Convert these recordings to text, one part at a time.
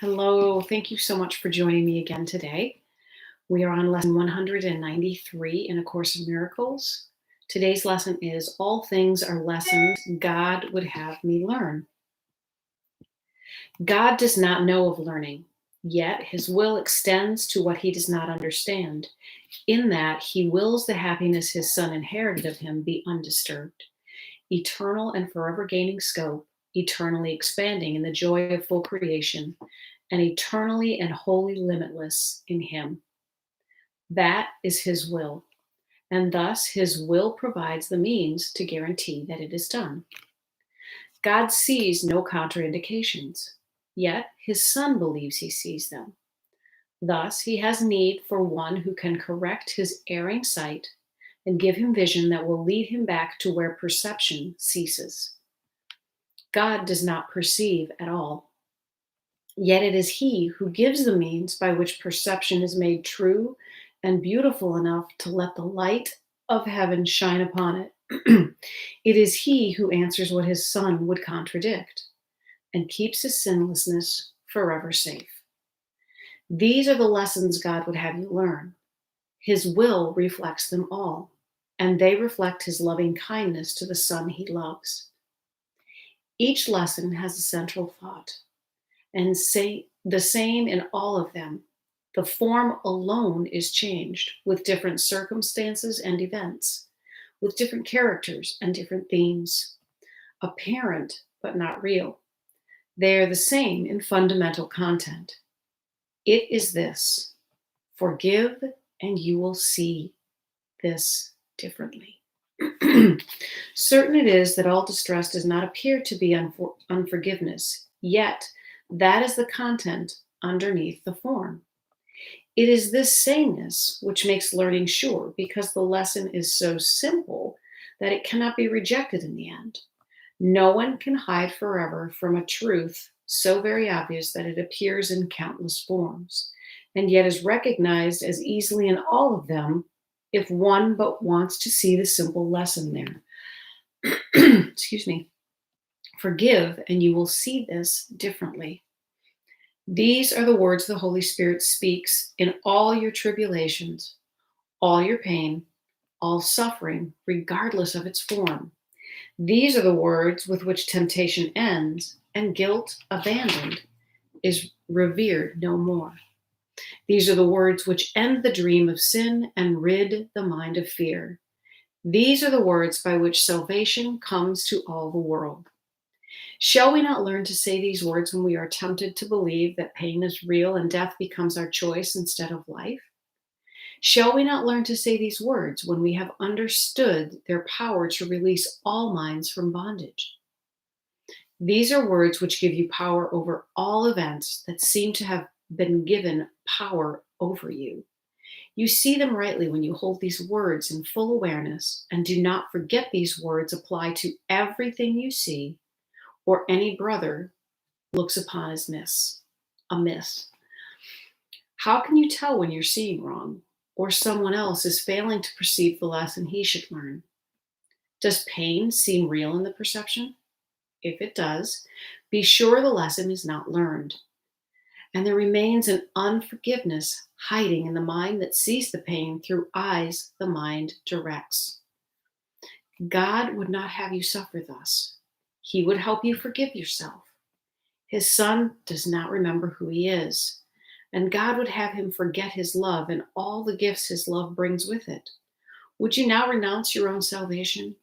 Hello, thank you so much for joining me again today. We are on lesson 193 in A Course in Miracles. Today's lesson is All Things Are Lessons God Would Have Me Learn. God does not know of learning, yet his will extends to what he does not understand. In that, he wills the happiness his Son inherited of him be undisturbed, eternal and forever gaining scope, eternally expanding in the joy of full creation, and eternally and wholly limitless in him. That is his will, and thus his will provides the means to guarantee that it is done. God sees no contraindications, yet his Son believes he sees them. Thus, he has need for one who can correct his erring sight and give him vision that will lead him back to where perception ceases. God does not perceive at all, yet it is he who gives the means by which perception is made true and beautiful enough to let the light of heaven shine upon it. It is he who answers what his Son would contradict and keeps his sinlessness forever safe. These are the lessons God would have you learn. His will reflects them all, and they reflect his loving kindness to the Son he loves. Each lesson has a central thought, and say the same in all of them. The form alone is changed with different circumstances and events, with different characters and different themes, apparent but not real. They are the same in fundamental content. It is this: forgive and you will see this differently. Certain it is that all distress does not appear to be unforgiveness, yet that is the content underneath the form. It is this sameness which makes learning sure, because the lesson is so simple that it cannot be rejected in the end. No one can hide forever from a truth so very obvious that it appears in countless forms, and yet is recognized as easily in all of them if one but wants to see the simple lesson there. Excuse me. Forgive, and you will see this differently. These are the words the Holy Spirit speaks in all your tribulations, all your pain, all suffering, regardless of its form. These are the words with which temptation ends and guilt, abandoned, is revered no more. These are the words which end the dream of sin and rid the mind of fear. These are the words by which salvation comes to all the world. Shall we not learn to say these words when we are tempted to believe that pain is real and death becomes our choice instead of life? Shall we not learn to say these words when we have understood their power to release all minds from bondage? These are words which give you power over all events that seem to have been given power over you. You see them rightly when you hold these words in full awareness, and do not forget these words apply to everything you see or any brother looks upon as amiss. How can you tell when you're seeing wrong, or someone else is failing to perceive the lesson he should learn? Does pain seem real in the perception? If it does, be sure the lesson is not learned, and there remains an unforgiveness hiding in the mind that sees the pain through eyes the mind directs. God would not have you suffer thus. He would help you forgive yourself. His Son does not remember who he is, and God would have him forget his love and all the gifts his love brings with it. Would you now renounce your own salvation?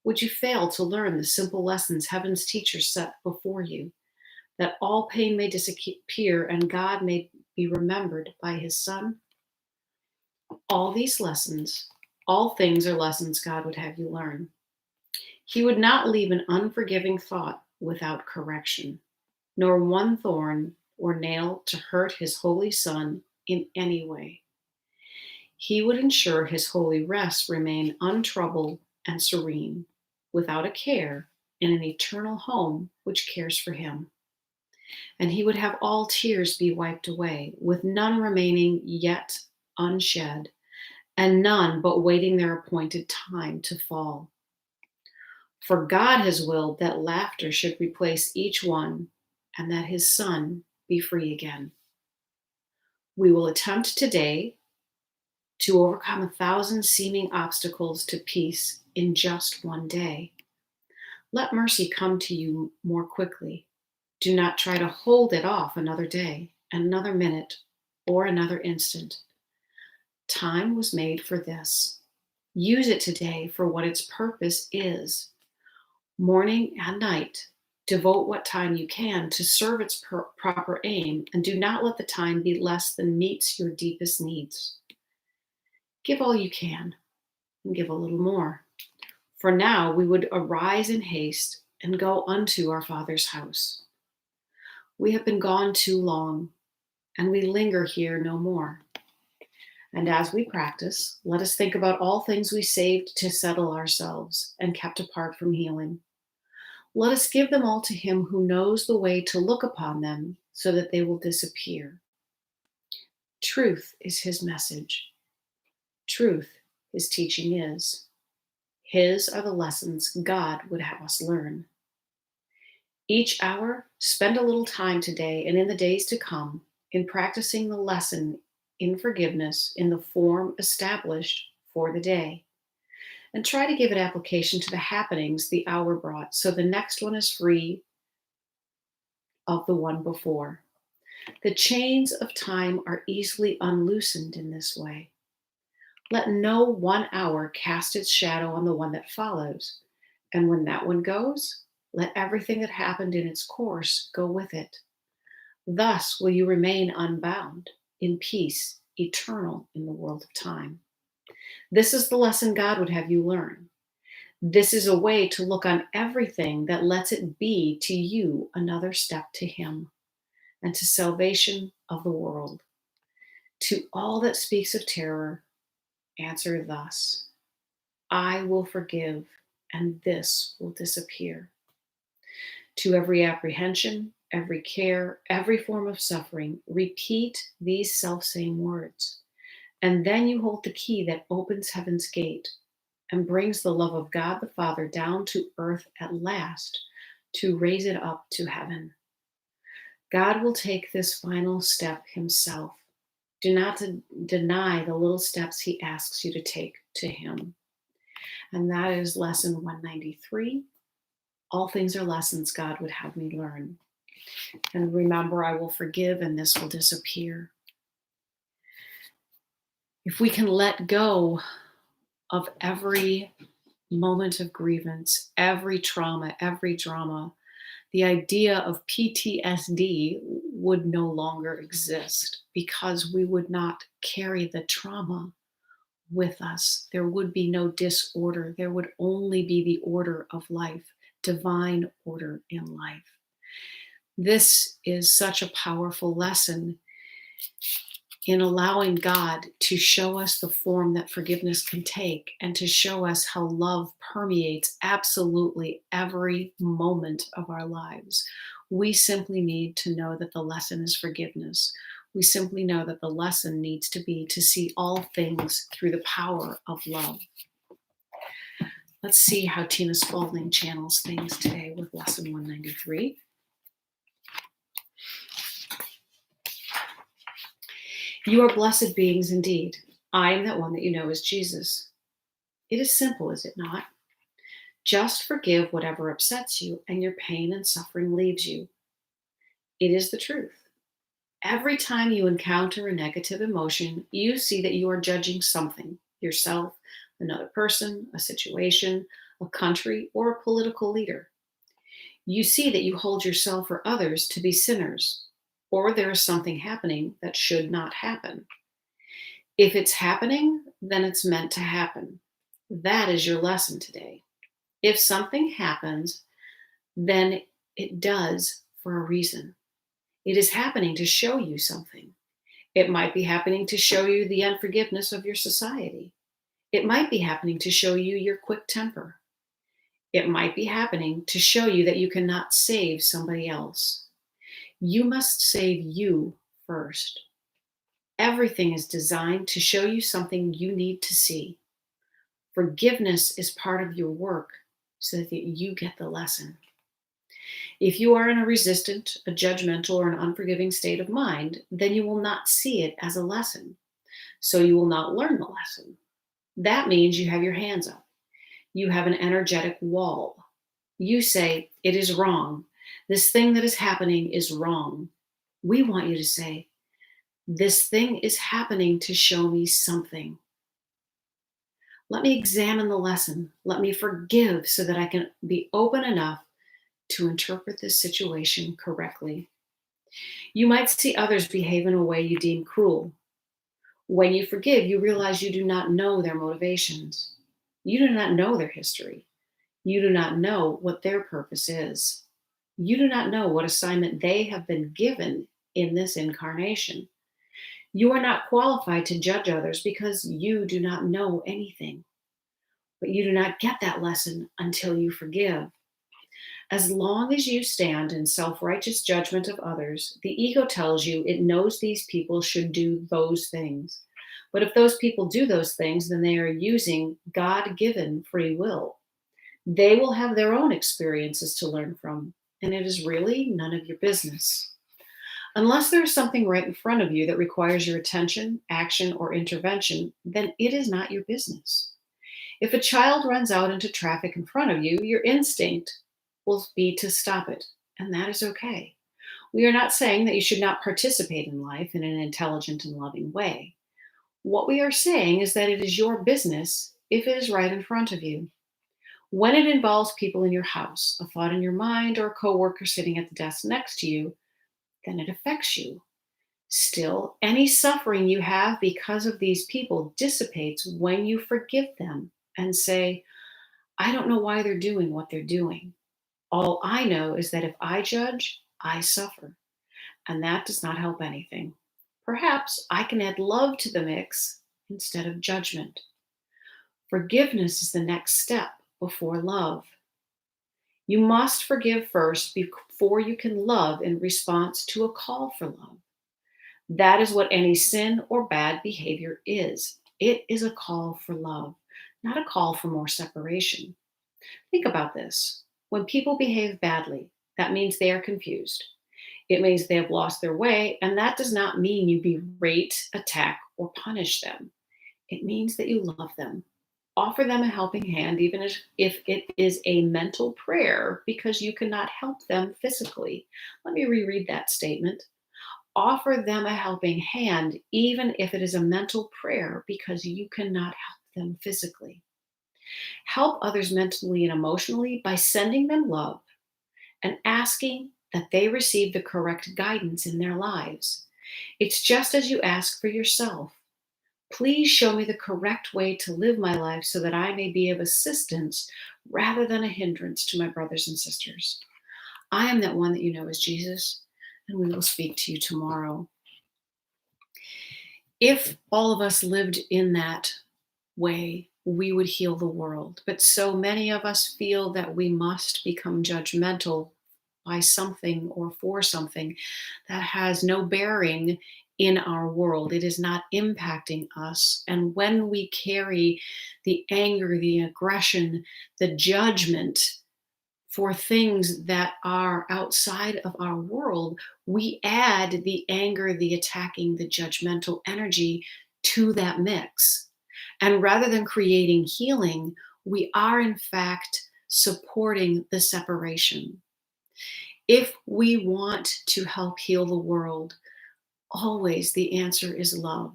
Would you fail to learn the simple lessons heaven's teachers set before you, that all pain may disappear and God may be remembered by his Son? All these lessons, all things are lessons God would have you learn. He would not leave an unforgiving thought without correction, nor one thorn or nail to hurt his holy Son in any way. He would ensure his holy rest remain untroubled and serene, without a care, in an eternal home which cares for him. And he would have all tears be wiped away, with none remaining yet unshed, and none but waiting their appointed time to fall. For God has willed that laughter should replace each one, and that his Son be free again. We will attempt today to overcome 1,000 seeming obstacles to peace in just one day. Let mercy come to you more quickly. Do not try to hold it off another day, another minute, or another instant. Time was made for this. Use it today for what its purpose is. Morning and night, devote what time you can to serve its proper aim, and do not let the time be less than meets your deepest needs. Give all you can, and give a little more. For now we would arise in haste and go unto our Father's house. We have been gone too long, and we linger here no more. And as we practice, let us think about all things we saved to settle ourselves and kept apart from healing. Let us give them all to him who knows the way to look upon them so that they will disappear. Truth is his message. Truth his teaching is. His are the lessons God would have us learn. Each hour, spend a little time today and in the days to come in practicing the lesson in forgiveness in the form established for the day. And try to give it application to the happenings the hour brought, so the next one is free of the one before. The chains of time are easily unloosened in this way. Let no 1 hour cast its shadow on the one that follows, and when that one goes, let everything that happened in its course go with it. Thus will you remain unbound, in peace, eternal in the world of time. This is the lesson God would have you learn. This is a way to look on everything that lets it be to you another step to him and to salvation of the world. To all that speaks of terror, answer thus: I will forgive, and this will disappear. To every apprehension, every care, every form of suffering, repeat these selfsame words. And then you hold the key that opens heaven's gate and brings the love of God the Father down to earth at last to raise it up to heaven. God will take this final step himself. Do not deny the little steps he asks you to take to him. And that is lesson 193. All things are lessons God would have me learn. And remember, I will forgive and this will disappear. If we can let go of every moment of grievance, every trauma, every drama, the idea of PTSD would no longer exist because we would not carry the trauma with us. There would be no disorder. There would only be the order of life, divine order in life. This is such a powerful lesson in allowing God to show us the form that forgiveness can take and to show us how love permeates absolutely every moment of our lives. We simply need to know that the lesson is forgiveness. We simply know that the lesson needs to be to see all things through the power of love. Let's see how Tina Spalding channels things today with lesson 193. You are blessed beings indeed. I am that one that you know as Jesus. It is simple, is it not? Just forgive whatever upsets you, and your pain and suffering leaves you. It is the truth. Every time you encounter a negative emotion, you see that you are judging something, yourself, another person, a situation, a country, or a political leader. You see that you hold yourself or others to be sinners, or there is something happening that should not happen. If it's happening, then it's meant to happen. That is your lesson today. If something happens, then it does for a reason. It is happening to show you something. It might be happening to show you the unforgiveness of your society. It might be happening to show you your quick temper. It might be happening to show you that you cannot save somebody else. You must save you first. Everything is designed to show you something you need to see. Forgiveness is part of your work so that you get the lesson. If you are in a resistant, a judgmental, or an unforgiving state of mind, then you will not see it as a lesson. So you will not learn the lesson. That means you have your hands up. You have an energetic wall. You say, it is wrong. This thing that is happening is wrong. We want you to say, this thing is happening to show me something. Let me examine the lesson. Let me forgive so that I can be open enough to interpret this situation correctly. You might see others behave in a way you deem cruel. When you forgive, you realize you do not know their motivations. You do not know their history. You do not know what their purpose is. You do not know what assignment they have been given in this incarnation. You are not qualified to judge others because you do not know anything. But you do not get that lesson until you forgive. As long as you stand in self righteous judgment of others, the ego tells you it knows these people should do those things. But if those people do those things, then they are using God given free will. They will have their own experiences to learn from, and it is really none of your business. Unless there is something right in front of you that requires your attention, action, or intervention, then it is not your business. If a child runs out into traffic in front of you, your instinct will be to stop it, and that is okay. We are not saying that you should not participate in life in an intelligent and loving way. What we are saying is that it is your business if it is right in front of you. When it involves people in your house, a thought in your mind, or a coworker sitting at the desk next to you, then it affects you. Still, any suffering you have because of these people dissipates when you forgive them and say, I don't know why they're doing what they're doing. All I know is that if I judge, I suffer, and that does not help anything. Perhaps I can add love to the mix instead of judgment. Forgiveness is the next step before love. You must forgive first before you can love in response to a call for love. That is what any sin or bad behavior is. It is a call for love, not a call for more separation. Think about this. When people behave badly, that means they are confused. It means they have lost their way, and that does not mean you berate, attack, or punish them. It means that you love them. Offer them a helping hand, even if it is a mental prayer, because you cannot help them physically. Let me reread that statement. Offer them a helping hand, even if it is a mental prayer, because you cannot help them physically. Help others mentally and emotionally by sending them love and asking that they receive the correct guidance in their lives. It's just as you ask for yourself. Please show me the correct way to live my life so that I may be of assistance rather than a hindrance to my brothers and sisters. I am that one that you know as Jesus, and we will speak to you tomorrow. If all of us lived in that way, we would heal the world. But so many of us feel that we must become judgmental by something or for something that has no bearing in our world. It is not impacting us. And when we carry the anger, the aggression, the judgment for things that are outside of our world, we add the anger, the attacking, the judgmental energy to that mix. And rather than creating healing, we are in fact supporting the separation. If we want to help heal the world, always the answer is love.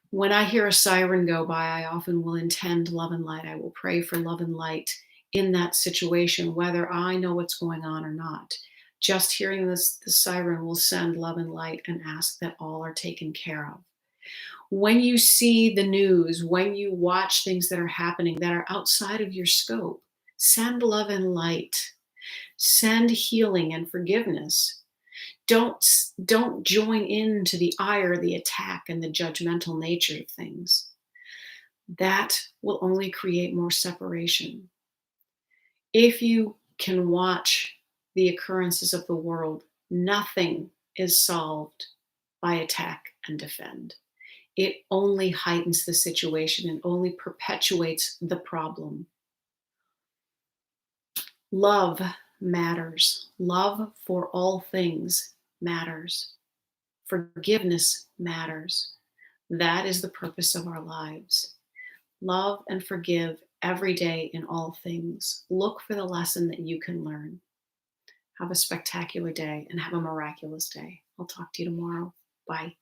When I hear a siren go by, I often will intend love and light. I will pray for love and light in that situation, whether I know what's going on or not. Just hearing the siren will send love and light and ask that all are taken care of. When you see the news, when you watch things that are happening that are outside of your scope, send love and light. Send healing and forgiveness. Don't join into the ire, the attack, and the judgmental nature of things. That will only create more separation. If you can watch the occurrences of the world, nothing is solved by attack and defend. It only heightens the situation and only perpetuates the problem. Love matters. Love for all things matters. Forgiveness matters. That is the purpose of our lives. Love and forgive every day in all things. Look for the lesson that you can learn. Have a spectacular day and have a miraculous day. I'll talk to you tomorrow. Bye.